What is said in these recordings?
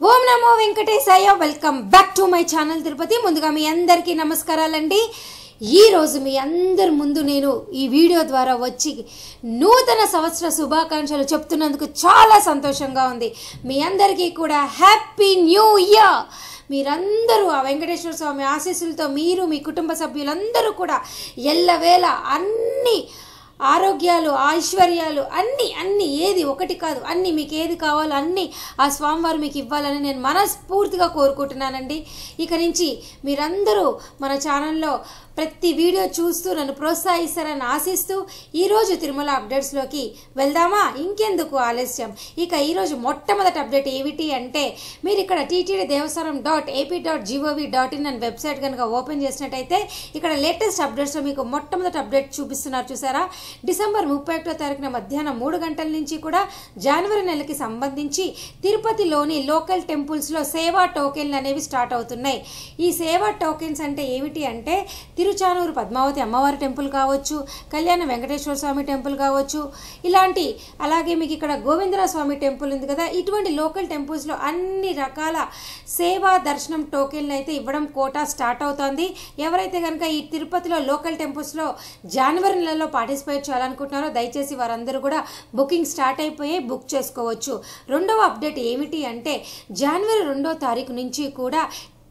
Om Namo Venkatesaya. Welcome back to my channel Tirupati. ముందుగా మీ అందరికీ నమస్కారాలండి. ఈరోజు మీ అందరి ముందు నేను ఈ వీడియో ద్వారా వచ్చి నూతన సంవత్సర శుభాకాంక్షలు చెప్తున్నందుకు చాలా సంతోషంగా ఉంది. మీ అందరికీ కూడా హ్యాపీ న్యూ ఇయర్. మీరందరూ ఆ వెంకటేశ్వర స్వామి ఆశీస్సులతో మీరు మీ కుటుంబ సభ్యులందరూ కూడా ఎల్లవేళ అన్ని ఆరోగ్యాలు ఐశ్వర్యాలు అన్నీ ఏది ఒకటి కాదు అన్నీ మీకు ఏది కావాలో అన్నీ ఆ స్వామివారు మీకు ఇవ్వాలని నేను మనస్ఫూర్తిగా కోరుకుంటున్నానండి. ఇక నుంచి మీరందరూ మన ఛానల్లో ప్రతి వీడియో చూస్తూ నన్ను ప్రోత్సహిస్తారని ఆశిస్తూ ఈరోజు తిరుమల అప్డేట్స్లోకి వెళ్దామా? ఇంకెందుకు ఆలస్యం. ఇక ఈరోజు మొట్టమొదటి అప్డేట్ ఏమిటి అంటే, మీరు ఇక్కడ ttddevasaram.ap.gov.in అని వెబ్సైట్ కనుక ఓపెన్ చేసినట్టయితే ఇక్కడ లేటెస్ట్ అప్డేట్స్లో మీకు మొట్టమొదటి అప్డేట్ చూపిస్తున్నారు చూసారా. డిసెంబర్ 31వ తారీఖున మధ్యాహ్నం 3 గంటల నుంచి కూడా జనవరి నెలకి సంబంధించి తిరుపతిలోని లోకల్ టెంపుల్స్లో సేవా టోకెన్లు అనేవి స్టార్ట్ అవుతున్నాయి. ఈ సేవా టోకెన్స్ అంటే ఏమిటి అంటే, తిరుచానూరు పద్మావతి అమ్మవారి టెంపుల్ కావచ్చు, కళ్యాణ వెంకటేశ్వర స్వామి టెంపుల్ కావచ్చు, ఇలాంటి అలాగే మీకు ఇక్కడ గోవిందరావు స్వామి టెంపుల్ ఉంది కదా, ఇటువంటి లోకల్ టెంపుల్స్లో అన్ని రకాల సేవా దర్శనం టోకెన్లు అయితే ఇవ్వడం కోటా స్టార్ట్ అవుతోంది. ఎవరైతే కనుక ఈ తిరుపతిలో లోకల్ టెంపుల్స్లో జనవరి నెలలో పార్టిసిపేట్ చేయాలనుకుంటున్నారో దయచేసి వారందరూ కూడా బుకింగ్ స్టార్ట్ అయిపోయి బుక్ చేసుకోవచ్చు. రెండవ అప్డేట్ ఏమిటి అంటే, జనవరి 2వ తారీఖు నుంచి కూడా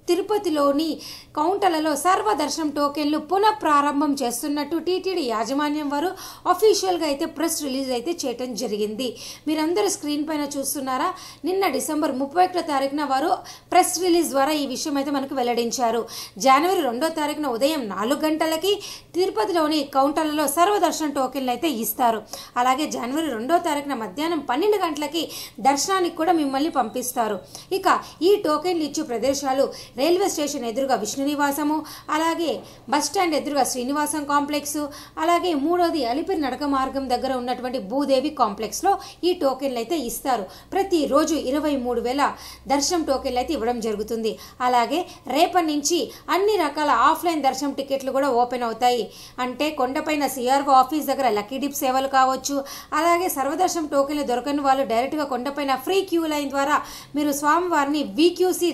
తిరుపతిలోని కౌంటర్లలో సర్వదర్శనం టోకెన్లు పునః ప్రారంభం చేస్తున్నట్టు టీటీడీ యాజమాన్యం వారు అఫీషియల్గా అయితే ప్రెస్ రిలీజ్ అయితే చేయడం జరిగింది. మీరందరూ స్క్రీన్ పైన చూస్తున్నారా. నిన్న డిసెంబర్ 31వ తారీఖున వారు ప్రెస్ రిలీజ్ ద్వారా ఈ విషయం అయితే మనకు వెల్లడించారు. జనవరి 2వ తారీఖున ఉదయం 4 గంటలకి తిరుపతిలోని కౌంటర్లలో సర్వదర్శనం టోకెన్లు అయితే ఇస్తారు. అలాగే జనవరి 2వ తారీఖున మధ్యాహ్నం 12 గంటలకి దర్శనానికి కూడా మిమ్మల్ని పంపిస్తారు. ఇక ఈ టోకెన్లు ఇచ్చే ప్రదేశాలు రైల్వే స్టేషన్ ఎదురుగా విష్ణు నివాసము, అలాగే బస్ స్టాండ్ ఎదురుగా శ్రీనివాసం కాంప్లెక్స్, అలాగే మూడోది అలిపిరి నడక మార్గం దగ్గర ఉన్నటువంటి భూదేవి కాంప్లెక్స్లో ఈ టోకెన్లు అయితే ఇస్తారు. ప్రతిరోజు 23,000 దర్శనం టోకెన్లు అయితే ఇవ్వడం జరుగుతుంది. అలాగే రేపటి నుంచి అన్ని రకాల ఆఫ్లైన్ దర్శనం టికెట్లు కూడా ఓపెన్ అవుతాయి. అంటే కొండపైన సిఆర్ఓ ఆఫీస్ దగ్గర లక్కీ డిప్ సేవలు కావచ్చు, అలాగే సర్వదర్శనం టోకెన్లు దొరకని వాళ్ళు డైరెక్ట్గా కొండపైన ఫ్రీ క్యూ లైన్ ద్వారా మీరు స్వామివారిని వీక్యూసీ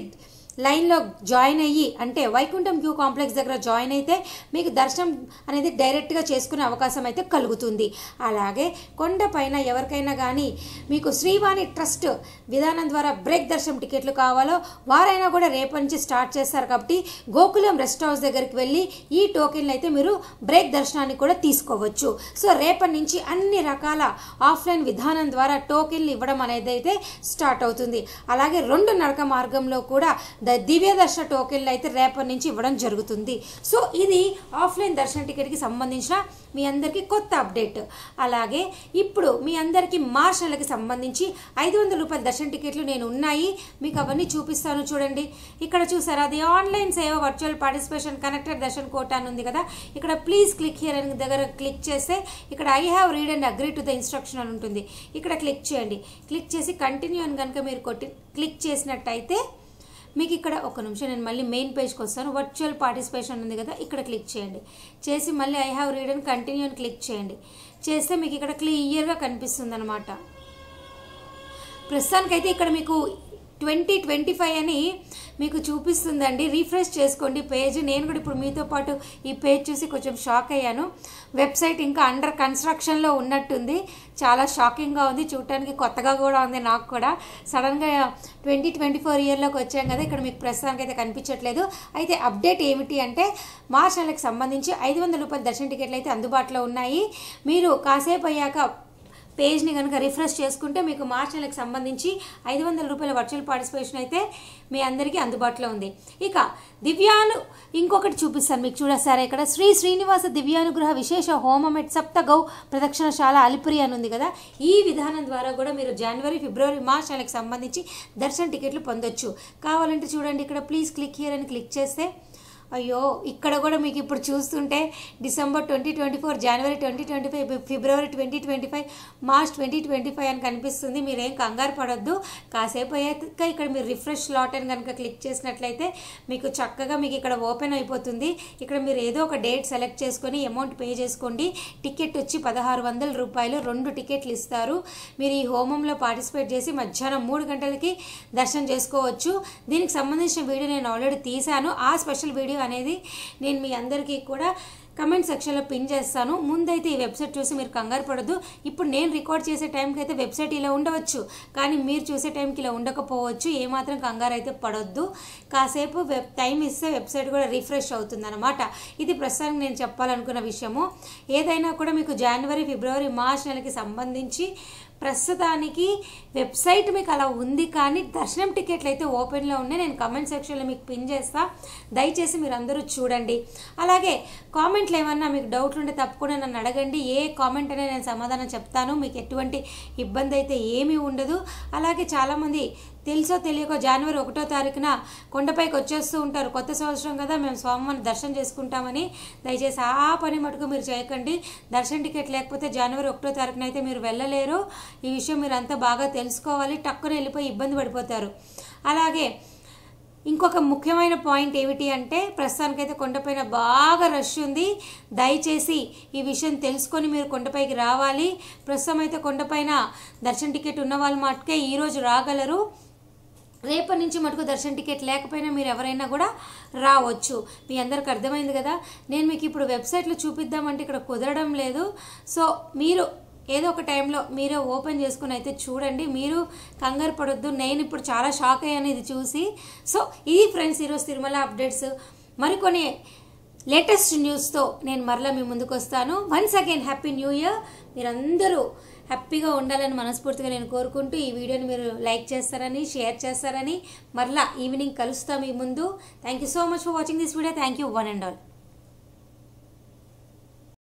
లైన్లో జాయిన్ అయ్యి, అంటే వైకుంఠం క్యూ కాంప్లెక్స్ దగ్గర జాయిన్ అయితే మీకు దర్శనం అనేది డైరెక్ట్గా చేసుకునే అవకాశం అయితే కలుగుతుంది. అలాగే కొండపైన ఎవరికైనా కానీ మీకు శ్రీవాణి ట్రస్ట్ విధానం ద్వారా బ్రేక్ దర్శనం టికెట్లు కావాలో వారైనా కూడా రేపటి నుంచి స్టార్ట్ చేస్తారు. కాబట్టి గోకులం రెస్ట్ హౌస్ దగ్గరికి వెళ్ళి ఈ టోకెన్లు అయితే మీరు బ్రేక్ దర్శనాన్ని కూడా తీసుకోవచ్చు. సో రేపటి నుంచి అన్ని రకాల ఆఫ్లైన్ విధానం ద్వారా టోకెన్లు ఇవ్వడం అనేది అయితే స్టార్ట్ అవుతుంది. అలాగే 2 నడక మార్గంలో కూడా దివ్య దర్శన టోకెన్లు అయితే రేపటి నుంచి ఇవ్వడం జరుగుతుంది. సో ఇది ఆఫ్లైన్ దర్శన టికెట్కి సంబంధించిన మీ అందరికీ కొత్త అప్డేట్. అలాగే ఇప్పుడు మీ అందరికీ మార్చ్ నెలకి సంబంధించి 500 రూపాయల దర్శన టికెట్లు నేను ఉన్నాయి, మీకు అవన్నీ చూపిస్తాను చూడండి. ఇక్కడ చూసారా, అది ఆన్లైన్ సేవ virtual participation connected darshan quota అని ఉంది కదా. ఇక్కడ ప్లీజ్ క్లిక్ హియర్ అని దగ్గర క్లిక్ చేస్తే ఇక్కడ I have read and agree to the instruction అని ఉంటుంది. ఇక్కడ క్లిక్ చేయండి. క్లిక్ చేసి కంటిన్యూ అని కనుక మీరు క్లిక్ చేసినట్టయితే మీకు ఇక్కడ ఒక నిమిషం నేను మళ్ళీ మెయిన్ పేజ్కి వస్తాను. వర్చువల్ పార్టిసిపేషన్ ఉంది కదా, ఇక్కడ క్లిక్ చేయండి. చేసి మళ్ళీ I have read and continue అని క్లిక్ చేయండి. చేస్తే మీకు ఇక్కడ క్లియర్గా కనిపిస్తుంది అనమాట. ప్రస్తుతానికైతే ఇక్కడ మీకు 2025 అని మీకు చూపిస్తుందండి. రీఫ్రెష్ చేసుకోండి పేజ్. నేను కూడా ఇప్పుడు మీతో పాటు ఈ పేజ్ చూసి కొంచెం షాక్ అయ్యాను. వెబ్సైట్ ఇంకా అండర్ కన్స్ట్రక్షన్లో ఉన్నట్టుంది. చాలా షాకింగ్గా ఉంది, చూడటానికి కొత్తగా కూడా ఉంది నాకు కూడా. సడన్గా 2024 ఇయర్లోకి వచ్చాం కదా, ఇక్కడ మీకు ప్రస్తుతానికి అయితే కనిపించట్లేదు. అయితే అప్డేట్ ఏమిటి అంటే, మార్చ్ నెలకు సంబంధించి 500 రూపాయల దర్శన టికెట్లు అయితే అందుబాటులో ఉన్నాయి. మీరు కాసేపు అయ్యాక పేజ్ని కనుక రిఫ్రెష్ చేసుకుంటే మీకు మార్చ్ నెలకు సంబంధించి 500 రూపాయల వర్చువల్ పార్టిసిపేషన్ అయితే మీ అందరికీ అందుబాటులో ఉంది. ఇక ఇంకొకటి చూపిస్తాను మీకు చూడసారా. ఇక్కడ శ్రీ శ్రీనివాస దివ్యానుగ్రహ విశేష హోమం ఎట్ సప్తగౌ ప్రదక్షిణశాల అలిపిరి అని ఉంది కదా. ఈ విధానం ద్వారా కూడా మీరు జనవరి ఫిబ్రవరి మార్చ్ నెలకు సంబంధించి దర్శన టికెట్లు పొందొచ్చు. కావాలంటే చూడండి, ఇక్కడ ప్లీజ్ క్లిక్ హియర్ అని క్లిక్ చేస్తే అయ్యో ఇక్కడ కూడా మీకు ఇప్పుడు చూస్తుంటే డిసెంబర్ 2024, జనవరి 2025, ఫిబ్రవరి 2025, మార్చ్ 2025 అని కనిపిస్తుంది. మీరేం కంగారు పడొద్దు. కాసేపు అయ్యాక ఇక్కడ మీరు రిఫ్రెష్ లాట్ అని కనుక క్లిక్ చేసినట్లయితే మీకు చక్కగా మీకు ఇక్కడ ఓపెన్ అయిపోతుంది. ఇక్కడ మీరు ఏదో ఒక డేట్ సెలెక్ట్ చేసుకొని అమౌంట్ పే చేసుకోండి. టికెట్ వచ్చి 1600 రూపాయలు, 2 టికెట్లు ఇస్తారు. మీరు ఈ హోమంలో పార్టిసిపేట్ చేసి మధ్యాహ్నం 3 గంటలకి దర్శనం చేసుకోవచ్చు. దీనికి సంబంధించిన వీడియో నేను ఆల్రెడీ తీశాను. ఆ స్పెషల్ వీడియో అనేది నేను మీ అందరికీ కూడా కమెంట్ సెక్షన్లో పిన్ చేస్తాను. ముందైతే ఈ వెబ్సైట్ చూసి మీరు కంగారు పడద్దు. ఇప్పుడు నేను రికార్డ్ చేసే టైంకి అయితే వెబ్సైట్ ఇలా ఉండవచ్చు, కానీ మీరు చూసే టైంకి ఇలా ఉండకపోవచ్చు. ఏమాత్రం కంగారు అయితే పడొద్దు. కాసేపు టైం ఇస్తే వెబ్సైట్ కూడా రిఫ్రెష్ అవుతుంది అనమాట. ఇది ప్రస్తుతానికి నేను చెప్పాలనుకున్న విషయము. ఏదైనా కూడా మీకు జనవరి, ఫిబ్రవరి, మార్చ్ నెలకి సంబంధించి ప్రస్తుతానికి వెబ్సైట్ మీకు అలా ఉంది, కానీ దర్శనం టికెట్లు అయితే ఓపెన్లో ఉన్నాయి. నేను కామెంట్ సెక్షన్లో మీకు పిన్ చేస్తా, దయచేసి మీరు అందరూ చూడండి. అలాగే కామెంట్లు ఏమన్నా మీకు డౌట్లు ఉంటే తప్పకుండా నన్ను అడగండి. ఏ కామెంట్ అయినా నేను సమాధానం చెప్తాను. మీకు ఎటువంటి ఇబ్బంది అయితే ఏమీ ఉండదు. అలాగే చాలామంది తెలుసో తెలియకో జనవరి 1వ తారీఖున కొండపైకి వచ్చేస్తూ ఉంటారు. కొత్త సంవత్సరం కదా, మేము స్వామివారిని దర్శనం చేసుకుంటామని. దయచేసి ఆ పని మటుకు మీరు చేయకండి. దర్శనం టికెట్ లేకపోతే జనవరి 1వ తారీఖున అయితే మీరు వెళ్ళలేరు. ఈ విషయం మీరు అంతా బాగా తెలుసుకోవాలి. టక్కున వెళ్ళిపోయి ఇబ్బంది పడిపోతారు. అలాగే ఇంకొక ముఖ్యమైన పాయింట్ ఏమిటి అంటే, ప్రస్తుతానికైతే కొండపైన బాగా రష్ ఉంది. దయచేసి ఈ విషయం తెలుసుకొని మీరు కొండపైకి రావాలి. ప్రస్తుతం అయితే కొండపైన దర్శన టికెట్ ఉన్న వాళ్ళు మటుకే ఈరోజు రాగలరు. రేపటి నుంచి మటుకు దర్శన టికెట్ లేకపోయినా మీరు ఎవరైనా కూడా రావచ్చు. మీ అందరికి అర్థమైంది కదా. నేను మీకు ఇప్పుడు వెబ్సైట్లో చూపిద్దామంటే ఇక్కడ కుదరడం లేదు. సో మీరు ఏదో ఒక టైంలో మీరే ఓపెన్ చేసుకుని అయితే చూడండి. మీరు కంగారు పడొద్దు. నేను ఇప్పుడు చాలా షాక్ అయ్యాను ఇది చూసి. సో ఇది ఫ్రెండ్స్ ఈరోజు తిరుమల అప్డేట్స్. మరికొన్ని లేటెస్ట్ న్యూస్తో నేను మరలా మీ ముందుకు వస్తాను. Once again happy new year. మీరందరూ హ్యాపీగా ఉండాలని మనస్ఫూర్తిగా నేను కోరుకుంటూ ఈ వీడియోని మీరు లైక్ చేస్తారని, షేర్ చేస్తారని, మరలా ఈవినింగ్ కలుస్తాం మీ ముందు. Thank you so much for watching this video. Thank you one and all.